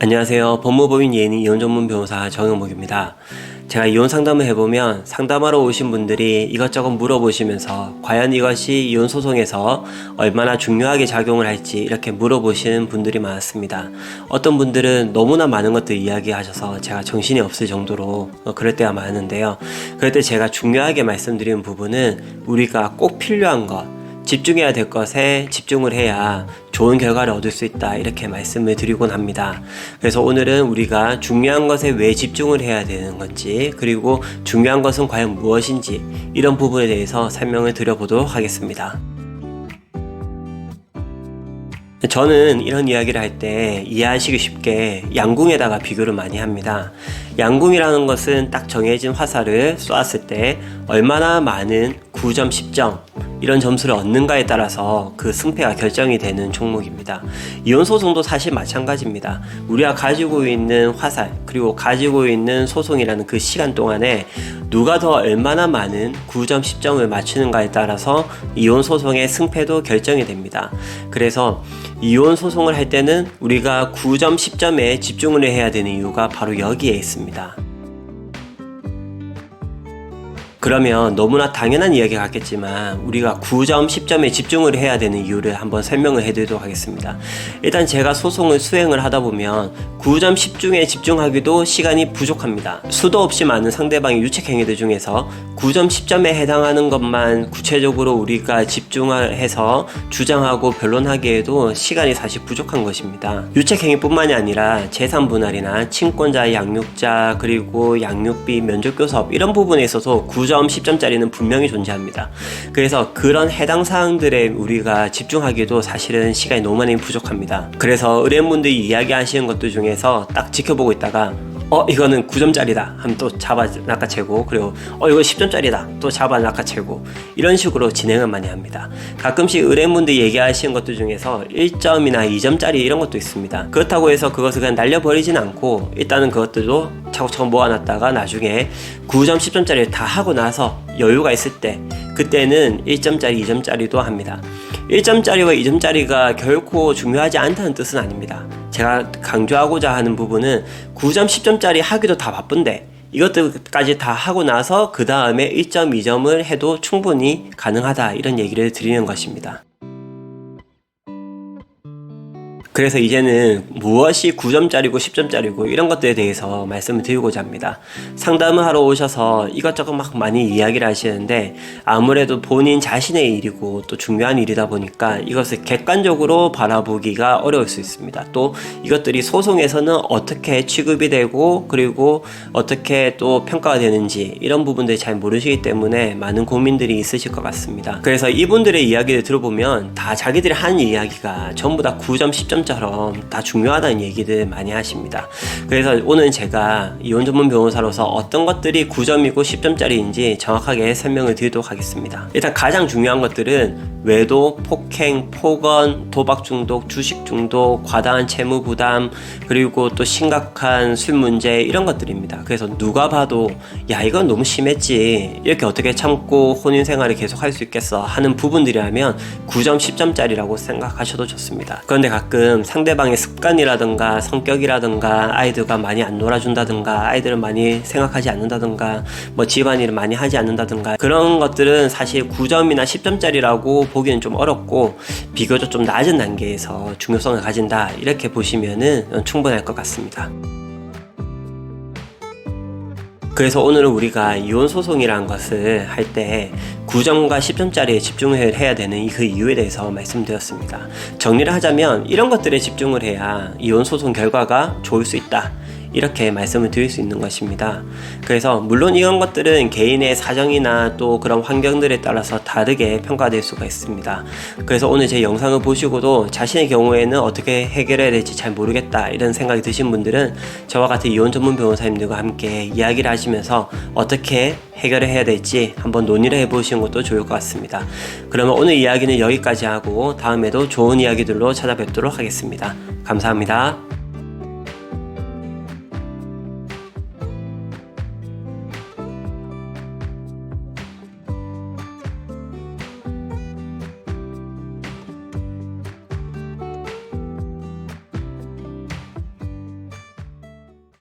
안녕하세요. 법무법인 예니 이혼 전문 변호사 정영목입니다. 제가 이혼 상담을 해보면 상담하러 오신 분들이 이것저것 물어보시면서 과연 이것이 이혼 소송에서 얼마나 중요하게 작용을 할지 이렇게 물어보시는 분들이 많았습니다. 어떤 분들은 너무나 많은 것들 이야기하셔서 제가 정신이 없을 정도로 그럴 때가 많은데요. 그럴 때 제가 중요하게 말씀드리는 부분은 우리가 꼭 필요한 것, 집중해야 될 것에 집중을 해야 좋은 결과를 얻을 수 있다, 이렇게 말씀을 드리곤 합니다. 그래서 오늘은 우리가 중요한 것에 왜 집중을 해야 되는 건지, 그리고 중요한 것은 과연 무엇인지, 이런 부분에 대해서 설명을 드려보도록 하겠습니다. 저는 이런 이야기를 할 때 이해하시기 쉽게 양궁에다가 비교를 많이 합니다. 양궁이라는 것은 딱 정해진 화살을 쏘았을 때 얼마나 많은 9점, 10점 이런 점수를 얻는가에 따라서 그 승패가 결정이 되는 종목입니다. 이혼소송도 사실 마찬가지입니다. 우리가 가지고 있는 화살, 그리고 가지고 있는 소송이라는 그 시간 동안에 누가 더 얼마나 많은 9점, 10점을 맞추는가에 따라서 이혼소송의 승패도 결정이 됩니다. 그래서 이혼 소송을 할 때는 우리가 9점, 10점에 집중을 해야 되는 이유가 바로 여기에 있습니다. 그러면 너무나 당연한 이야기 같겠지만 우리가 9점, 10점에 집중을 해야 되는 이유를 한번 설명을 해드리도록 하겠습니다. 일단 제가 소송을 수행을 하다 보면 9점, 10점에 집중하기도 시간이 부족합니다. 수도 없이 많은 상대방의 유책 행위들 중에서 9점, 10점에 해당하는 것만 구체적으로 우리가 집중을 해서 주장하고 변론하기에도 시간이 사실 부족한 것입니다. 유책 행위뿐만이 아니라 재산 분할이나 친권자, 양육자, 그리고 양육비, 면접교섭 이런 부분에 있어서 9점, 10점짜리는 분명히 존재합니다. 그래서 그런 해당 사항들에 우리가 집중하기도 사실은 시간이 너무 많이 부족합니다. 그래서 의뢰인분들이 이야기하시는 것들 중에서 딱 지켜보고 있다가 이거는 9점짜리다 하면 또 잡아 낚아채고, 그리고 이거 10점짜리다 또 잡아 낚아채고, 이런 식으로 진행을 많이 합니다. 가끔씩 의뢰인분들이 얘기하시는 것들 중에서 1점이나 2점짜리 이런 것도 있습니다. 그렇다고 해서 그것을 그냥 날려버리진 않고 일단은 그것들도 차곡차곡 모아놨다가 나중에 9점, 10점짜리를 다 하고 나서 여유가 있을 때 그때는 1점짜리, 2점짜리도 합니다. 1점짜리와 2점짜리가 결코 중요하지 않다는 뜻은 아닙니다. 제가 강조하고자 하는 부분은 9점, 10점짜리 하기도 다 바쁜데 이것들까지 다 하고 나서 그 다음에 1점, 2점을 해도 충분히 가능하다, 이런 얘기를 드리는 것입니다. 그래서 이제는 무엇이 9점짜리고 10점짜리고 이런 것들에 대해서 말씀을 드리고자 합니다. 상담을 하러 오셔서 이것저것 막 많이 이야기를 하시는데 아무래도 본인 자신의 일이고 또 중요한 일이다 보니까 이것을 객관적으로 바라보기가 어려울 수 있습니다. 또 이것들이 소송에서는 어떻게 취급이 되고 그리고 어떻게 또 평가가 되는지 이런 부분들이 잘 모르시기 때문에 많은 고민들이 있으실 것 같습니다. 그래서 이분들의 이야기를 들어보면 다 자기들이 하는 이야기가 전부 다 9점, 10점 처럼 다 중요하다는 얘기들 많이 하십니다. 그래서 오늘 제가 이혼 전문 변호사로서 어떤 것들이 9점이고 10점짜리인지 정확하게 설명을 드리도록 하겠습니다. 일단 가장 중요한 것들은 외도, 폭행, 폭언, 도박 중독, 주식 중독, 과다한 채무 부담, 그리고 또 심각한 술 문제, 이런 것들입니다. 그래서 누가 봐도 야, 이건 너무 심했지, 이렇게 어떻게 참고 혼인 생활을 계속 할 수 있겠어 하는 부분들이라면 9점, 10점짜리라고 생각하셔도 좋습니다. 그런데 가끔 상대방의 습관이라든가 성격이라든가 아이들과 많이 안 놀아준다든가 아이들을 많이 생각하지 않는다든가 뭐 집안일을 많이 하지 않는다든가 그런 것들은 사실 9점이나 10점짜리라고 보기는 좀 어렵고 비교적 좀 낮은 단계에서 중요성을 가진다, 이렇게 보시면은 충분할 것 같습니다. 그래서 오늘은 우리가 이혼소송이라는 것을 할 때 9점과 10점짜리에 집중을 해야 되는 그 이유에 대해서 말씀드렸습니다. 정리를 하자면 이런 것들에 집중을 해야 이혼소송 결과가 좋을 수 있다, 이렇게 말씀을 드릴 수 있는 것입니다. 그래서 물론 이런 것들은 개인의 사정이나 또 그런 환경들에 따라서 다르게 평가될 수가 있습니다. 그래서 오늘 제 영상을 보시고도 자신의 경우에는 어떻게 해결해야 될지 잘 모르겠다, 이런 생각이 드신 분들은 저와 같은 이혼 전문 변호사님들과 함께 이야기를 하시면서 어떻게 해결을 해야 될지 한번 논의를 해보시는 것도 좋을 것 같습니다. 그러면 오늘 이야기는 여기까지 하고 다음에도 좋은 이야기들로 찾아뵙도록 하겠습니다. 감사합니다.